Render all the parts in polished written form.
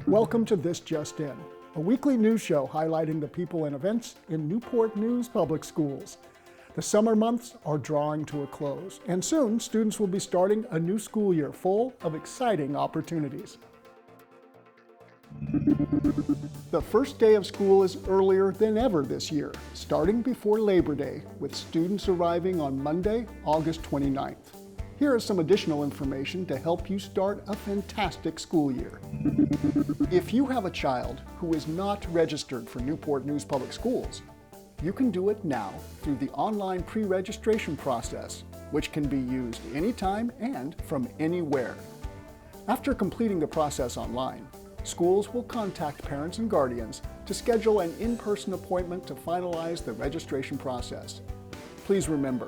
Welcome to This Just In, a weekly news show highlighting the people and events in Newport News Public Schools. The summer months are drawing to a close, and soon students will be starting a new school year full of exciting opportunities. The first day of school is earlier than ever this year, starting before Labor Day, with students arriving on Monday, August 29th. Here is some additional information to help you start a fantastic school year. If you have a child who is not registered for Newport News Public Schools, you can do it now through the online pre-registration process, which can be used anytime and from anywhere. After completing the process online, schools will contact parents and guardians to schedule an in-person appointment to finalize the registration process. Please remember,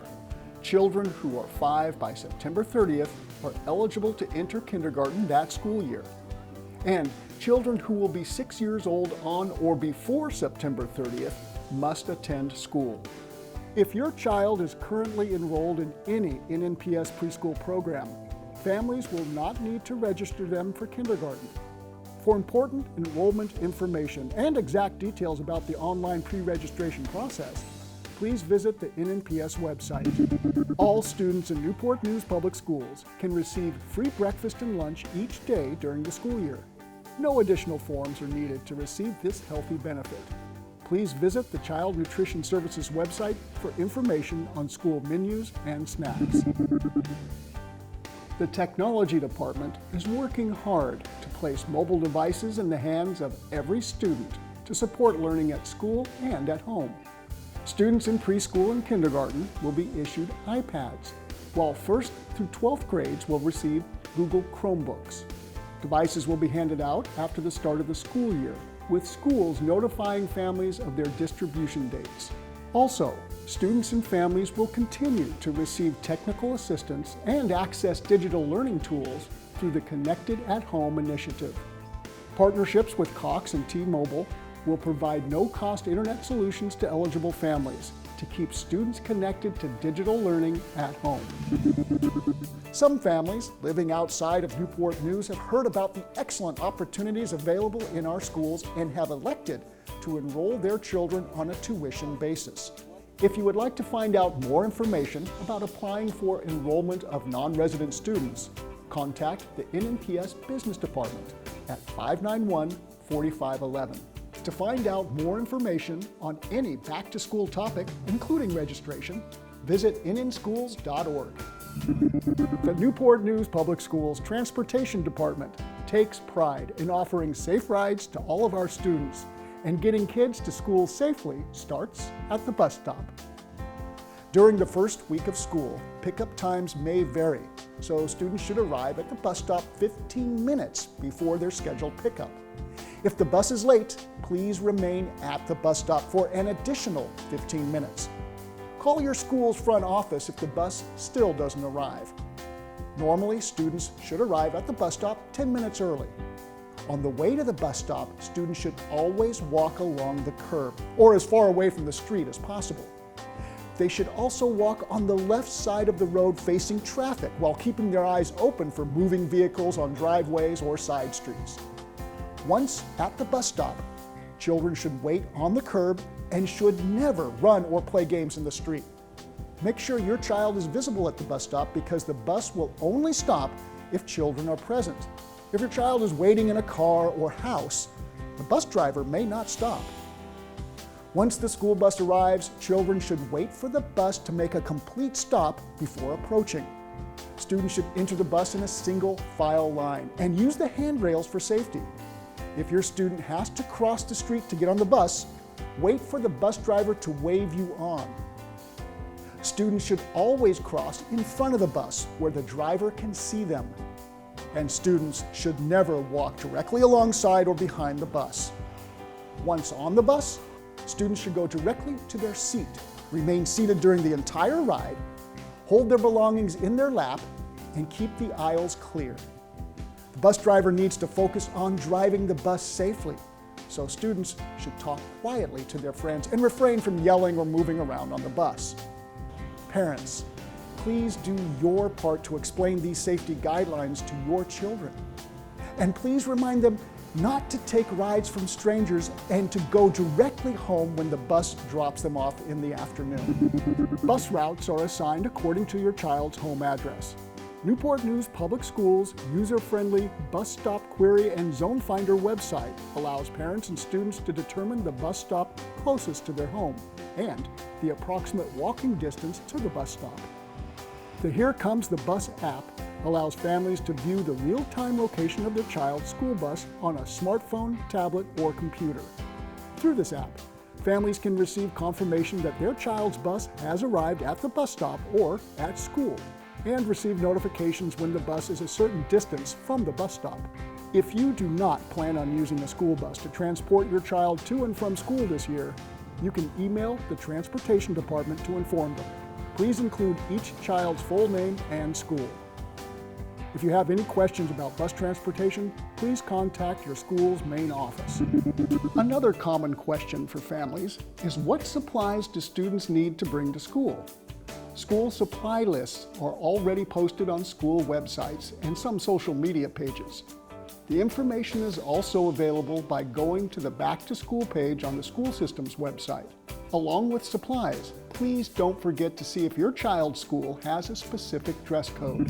children who are 5 by September 30th are eligible to enter kindergarten that school year. And children who will be 6 years old on or before September 30th must attend school. If your child is currently enrolled in any NNPS preschool program, families will not need to register them for kindergarten. For important enrollment information and exact details about the online pre-registration process, please visit the NNPS website. All students in Newport News Public Schools can receive free breakfast and lunch each day during the school year. No additional forms are needed to receive this healthy benefit. Please visit the Child Nutrition Services website for information on school menus and snacks. The Technology Department is working hard to place mobile devices in the hands of every student to support learning at school and at home. Students in preschool and kindergarten will be issued iPads, while 1st through 12th grades will receive Google Chromebooks. Devices will be handed out after the start of the school year, with schools notifying families of their distribution dates. Also, students and families will continue to receive technical assistance and access digital learning tools through the Connected at Home initiative. Partnerships with Cox and T-Mobile will provide no-cost internet solutions to eligible families to keep students connected to digital learning at home. Some families living outside of Newport News have heard about the excellent opportunities available in our schools and have elected to enroll their children on a tuition basis. If you would like to find out more information about applying for enrollment of non-resident students, contact the NNPS Business Department at 591-4511. To find out more information on any back-to-school topic, including registration, visit nnschools.org. The Newport News Public Schools Transportation Department takes pride in offering safe rides to all of our students, and getting kids to school safely starts at the bus stop. During the first week of school, pickup times may vary, so students should arrive at the bus stop 15 minutes before their scheduled pickup. If the bus is late, please remain at the bus stop for an additional 15 minutes. Call your school's front office if the bus still doesn't arrive. Normally, students should arrive at the bus stop 10 minutes early. On the way to the bus stop, students should always walk along the curb or as far away from the street as possible. They should also walk on the left side of the road facing traffic while keeping their eyes open for moving vehicles on driveways or side streets. Once at the bus stop, children should wait on the curb and should never run or play games in the street. Make sure your child is visible at the bus stop because the bus will only stop if children are present. If your child is waiting in a car or house, the bus driver may not stop. Once the school bus arrives, children should wait for the bus to make a complete stop before approaching. Students should enter the bus in a single file line and use the handrails for safety. If your student has to cross the street to get on the bus, wait for the bus driver to wave you on. Students should always cross in front of the bus where the driver can see them. And students should never walk directly alongside or behind the bus. Once on the bus, students should go directly to their seat, remain seated during the entire ride, hold their belongings in their lap, and keep the aisles clear. The bus driver needs to focus on driving the bus safely, so students should talk quietly to their friends and refrain from yelling or moving around on the bus. Parents, please do your part to explain these safety guidelines to your children. And please remind them not to take rides from strangers and to go directly home when the bus drops them off in the afternoon. Bus routes are assigned according to your child's home address. Newport News Public Schools' user-friendly Bus Stop Query and Zone Finder website allows parents and students to determine the bus stop closest to their home and the approximate walking distance to the bus stop. The Here Comes the Bus app allows families to view the real-time location of their child's school bus on a smartphone, tablet, or computer. Through this app, families can receive confirmation that their child's bus has arrived at the bus stop or at school, and receive notifications when the bus is a certain distance from the bus stop. If you do not plan on using a school bus to transport your child to and from school this year, you can email the Transportation Department to inform them. Please include each child's full name and school. If you have any questions about bus transportation, please contact your school's main office. Another common question for families is, what supplies do students need to bring to school? School supply lists are already posted on school websites and some social media pages. The information is also available by going to the Back to School page on the school system's website. Along with supplies, please don't forget to see if your child's school has a specific dress code.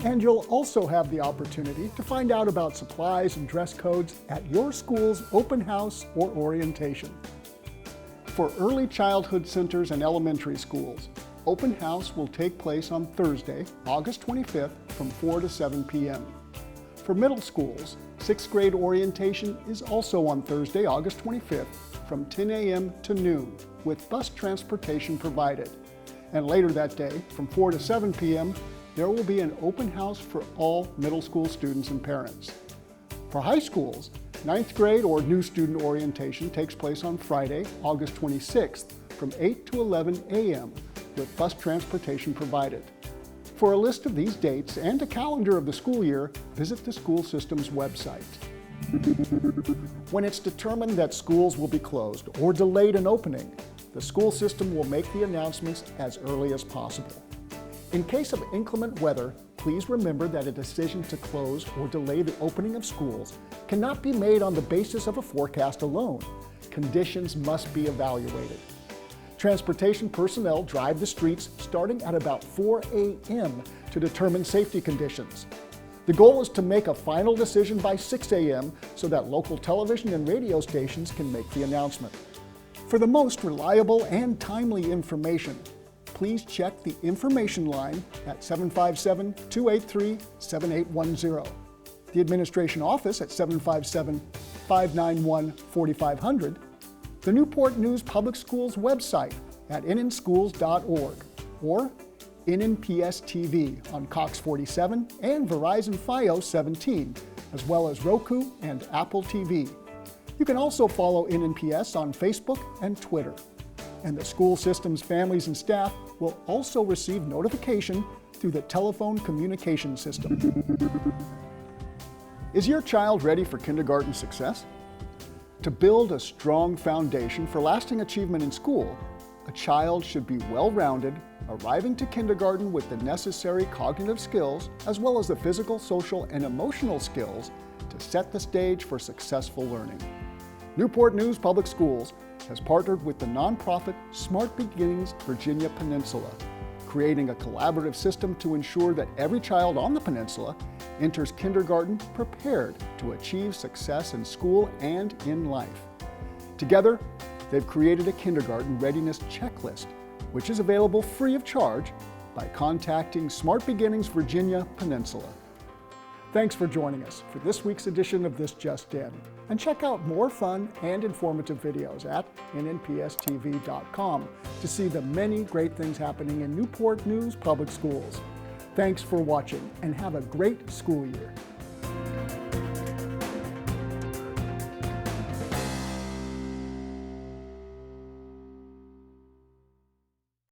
And you'll also have the opportunity to find out about supplies and dress codes at your school's open house or orientation. For early childhood centers and elementary schools, open house will take place on Thursday, August 25th from 4 to 7 p.m. For middle schools, 6th grade orientation is also on Thursday, August 25th from 10 a.m. to noon, with bus transportation provided. And later that day, from 4 to 7 p.m., there will be an open house for all middle school students and parents. For high schools, 9th grade or new student orientation takes place on Friday, August 26th from 8 to 11 a.m. with bus transportation provided. For a list of these dates and a calendar of the school year, visit the school system's website. When it's determined that schools will be closed or delayed in opening, the school system will make the announcements as early as possible. In case of inclement weather, please remember that a decision to close or delay the opening of schools cannot be made on the basis of a forecast alone. Conditions must be evaluated. Transportation personnel drive the streets starting at about 4 a.m. to determine safety conditions. The goal is to make a final decision by 6 a.m. so that local television and radio stations can make the announcement. For the most reliable and timely information, please check the information line at 757-283-7810, the administration office at 757-591-4500, the Newport News Public Schools website at nnschools.org, or NNPS TV on Cox 47 and Verizon Fios 17, as well as Roku and Apple TV. You can also follow NNPS on Facebook and Twitter. And the school system's families and staff will also receive notification through the telephone communication system. Is your child ready for kindergarten success? To build a strong foundation for lasting achievement in school, a child should be well-rounded, arriving to kindergarten with the necessary cognitive skills, as well as the physical, social, and emotional skills to set the stage for successful learning. Newport News Public Schools has partnered with the nonprofit Smart Beginnings Virginia Peninsula, creating a collaborative system to ensure that every child on the peninsula enters kindergarten prepared to achieve success in school and in life. Together, they've created a kindergarten readiness checklist, which is available free of charge by contacting Smart Beginnings Virginia Peninsula. Thanks for joining us for this week's edition of This Just In, and check out more fun and informative videos at nnpstv.com to see the many great things happening in Newport News Public Schools. Thanks for watching and have a great school year.